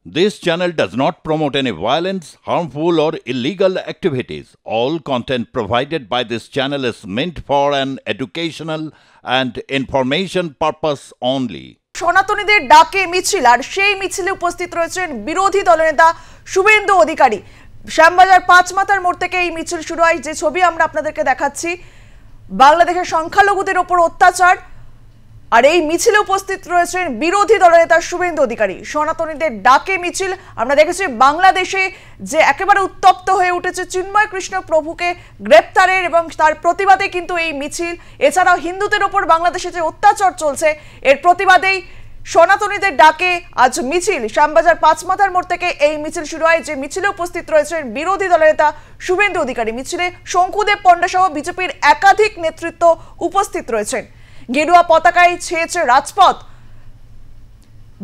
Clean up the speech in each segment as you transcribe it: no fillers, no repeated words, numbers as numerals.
This channel does not promote any violence, harmful, or illegal activities. All content provided by this channel is meant for an educational and information purpose only. সনাতনীদের ডাকে মিছিল আর সেই মিছিলে উপস্থিত রয়েছেন বিরোধী দলনেতা শুভেন্দু অধিকারী। শ্যামবাজার পাঁচমাথার মোড় থেকে এই মিছিল শুরু হয়। যে ছবি আমরা আপনাদেরকে দেখাচ্ছি, বাংলাদেশের সংখ্যালঘুদের উপর অত্যাচার, আর এই মিছিলে উপস্থিত রয়েছেন বিরোধী দলনেতা শুভেন্দু অধিকারী। সনাতনীদের ডাকে মিছিল আমরা দেখেছি। বাংলাদেশে যে একেবারে উত্তপ্ত হয়ে উঠেছে চিন্ময় কৃষ্ণ প্রভুকে গ্রেপ্তারের এবং তার প্রতিবাদে কিন্তু এই মিছিল। এছাড়াও হিন্দুদের উপর বাংলাদেশে যে অত্যাচার চলছে এর প্রতিবাদেই সনাতনীদের ডাকে আজ মিছিল। শ্যামবাজার পাঁচমাথার মোড় থেকে এই মিছিল শুরু হয়, যে মিছিলে উপস্থিত রয়েছেন বিরোধী দলনেতা শুভেন্দু অধিকারী। মিছিলে শঙ্কুদেব পণ্ডা সহ বিজেপির একাধিক নেতৃত্ব উপস্থিত রয়েছেন। গেরুয়া পতাকায় ছেয়েছে রাজপথ।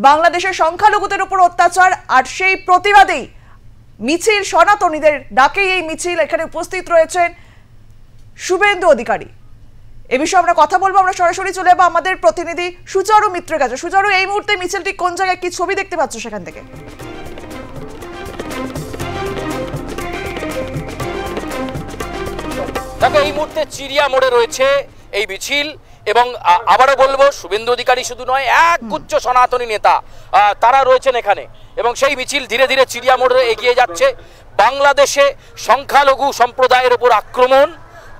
বাংলাদেশের সংখ্যালঘুদের উপর অত্যাচার আর সেই প্রতিবাদেই মিছিল, সনাতনীদের ডাকে এই মিছিল। এখানে উপস্থিত রয়েছেন শুভেন্দু অধিকারী। এ বিষয়ে আমরা কথা বলবো। আমরা সরাসরি চলে যাবো আমাদের প্রতিনিধি সুচারু মিত্রের কাছে। সুচারু, এই মুহূর্তে মিছিলটি কোন জায়গায়, কি ছবি দেখতে পাচ্ছ সেখান থেকে? দেখো, এই মুহূর্তে চিড়িয়া মোড়ে রয়েছে এই মিছিল। এবং আবারও বলবো, শুভেন্দু অধিকারী শুধু নয়, এক গুচ্ছ সনাতনী নেতা তারা রয়েছেন এখানে। এবং সেই মিছিল ধীরে ধীরে চিড়িয়া মোড়ে এগিয়ে যাচ্ছে। বাংলাদেশে সংখ্যালঘু সম্প্রদায়ের উপর আক্রমণ,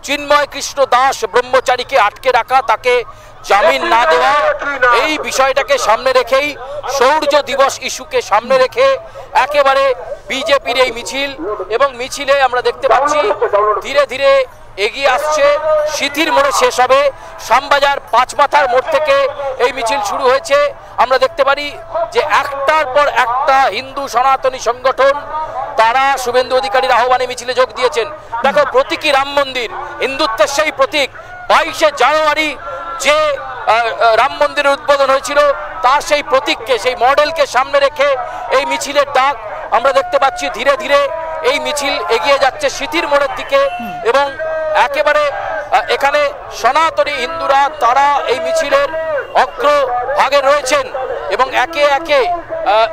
চিন্ময় কৃষ্ণ দাস ব্রহ্মচারীকে আটকে রাখা, তাকে জামিন না দেওয়া, এই বিষয়টাকে সামনে রেখেই, শৌর্য দিবস ইস্যুকে সামনে রেখে একেবারে বিজেপির এই মিছিল। এবং মিছিলে আমরা দেখতে পাচ্ছি ধীরে ধীরে এগিয়ে আসছে। সিথির মোড়ে শেষ হবে। শ্যামবাজার পাঁচমাথার মোড় থেকে এই মিছিল শুরু হয়েছে। আমরা দেখতে পারি যে একটার পর একটা হিন্দু সনাতনী সংগঠন তারা শুভেন্দু অধিকারীর আহ্বানে মিছিলে যোগ দিয়েছেন। দেখো, প্রতীকী রাম মন্দির, হিন্দুত্বের সেই প্রতীক। 22শে জানুয়ারি যে রাম মন্দিরের উদ্বোধন হয়েছিল তার সেই প্রতীককে, সেই মডেলকে সামনে রেখে এই মিছিলের ডাক আমরা দেখতে পাচ্ছি। ধীরে ধীরে এই মিছিল এগিয়ে যাচ্ছে সিথির মোড়ের দিকে। এবং একেবারে এখানে সনাতনী হিন্দুরা তারা এই মিছিলের অগ্রভাগে রয়েছেন এবং একে একে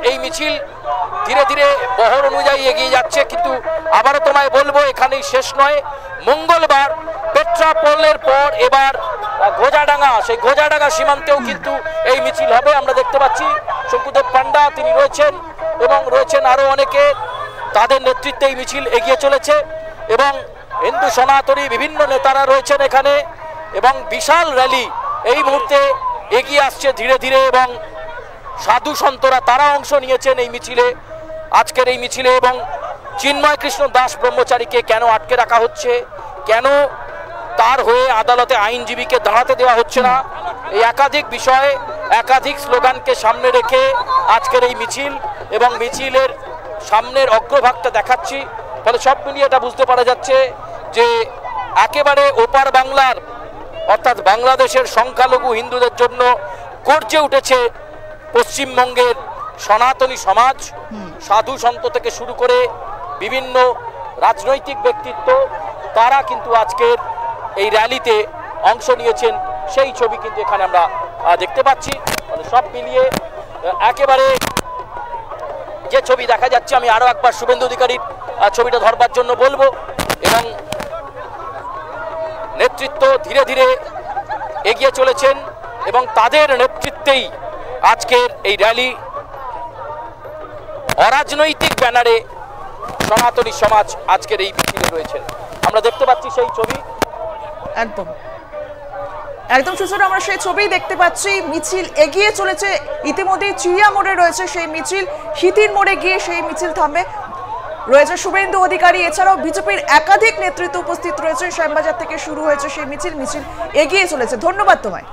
এই মিছিল ধীরে ধীরে বহর অনুযায়ী এগিয়ে যাচ্ছে। কিন্তু আবারও তোমায় বলবো, এখানেই শেষ নয়। মঙ্গলবার পেট্রাপোলের পর এবার গোজাডাঙ্গা, সেই গোজাডাঙ্গা সীমান্তেও কিন্তু এই মিছিল হবে। আমরা দেখতে পাচ্ছি শঙ্কুদেব পান্ডা তিনি রয়েছেন এবং রয়েছেন আরো অনেকে, তাদের নেতৃত্বে এই মিছিল এগিয়ে চলেছে। এবং হিন্দু সনাতনী বিভিন্ন নেতারা রয়েছেন এখানে এবং বিশাল র্যালি এই মুহূর্তে এগিয়ে আসছে ধীরে ধীরে। এবং সাধু সন্তরা তারা অংশ নিয়েছেন এই মিছিলে, আজকের এই মিছিলে। এবং চিন্ময় কৃষ্ণ দাস ব্রহ্মচারীকে কেন আটকে রাখা হচ্ছে, কেন তার হয়ে আদালতে আইনজীবীকে দাঁড়াতে দেওয়া হচ্ছে না, এই একাধিক বিষয়ে একাধিক স্লোগানকে সামনে রেখে আজকের এই মিছিল। এবং মিছিলের সামনের অগ্রভাগটা দেখাচ্ছি, ফলে সব মিলিয়ে এটা বুঝতে পারা যাচ্ছে যে একেবারে ওপার বাংলার অর্থাৎ বাংলাদেশের সংখ্যালঘু হিন্দুদের জন্য গর্জে উঠেছে পশ্চিমবঙ্গের সনাতনী সমাজ। সাধু সন্ত থেকে শুরু করে বিভিন্ন রাজনৈতিক ব্যক্তিত্ব তারা কিন্তু আজকের এই র্যালিতে অংশ নিয়েছেন, সেই ছবি কিন্তু এখানে আমরা দেখতে পাচ্ছি। সব মিলিয়ে একেবারে যে ছবি দেখা যাচ্ছে, আমি আরো একবার শুভেন্দু অধিকারীর ছবিটা ধরবার জন্য বলবো। এবং নেতৃত্ব ধীরে ধীরে এগিয়ে চলেছেন এবং তাদের নেতৃত্বেই আজকের এই র্যালি। অরাজনৈতিক ব্যানারে সনাতনী সমাজ আজকের এই মিছিলে রয়েছেন, আমরা দেখতে পাচ্ছি সেই ছবি। একদম একদম সুন্দর, আমরা সেই ছবি দেখতে পাচ্ছি। মিছিল এগিয়ে চলেছে, ইতিমধ্যেই চিড়িয়া মোড়ে রয়েছে সেই মিছিল। সিথির মোড়ে গিয়ে সেই মিছিল থামবে। রয়েছে শুভেন্দু অধিকারী, এছাড়াও বিজেপির একাধিক নেতৃত্ব উপস্থিত রয়েছে। শ্যামবাজার থেকে শুরু হয়েছে সেই মিছিল, মিছিল এগিয়ে চলেছে। ধন্যবাদ তোমায়।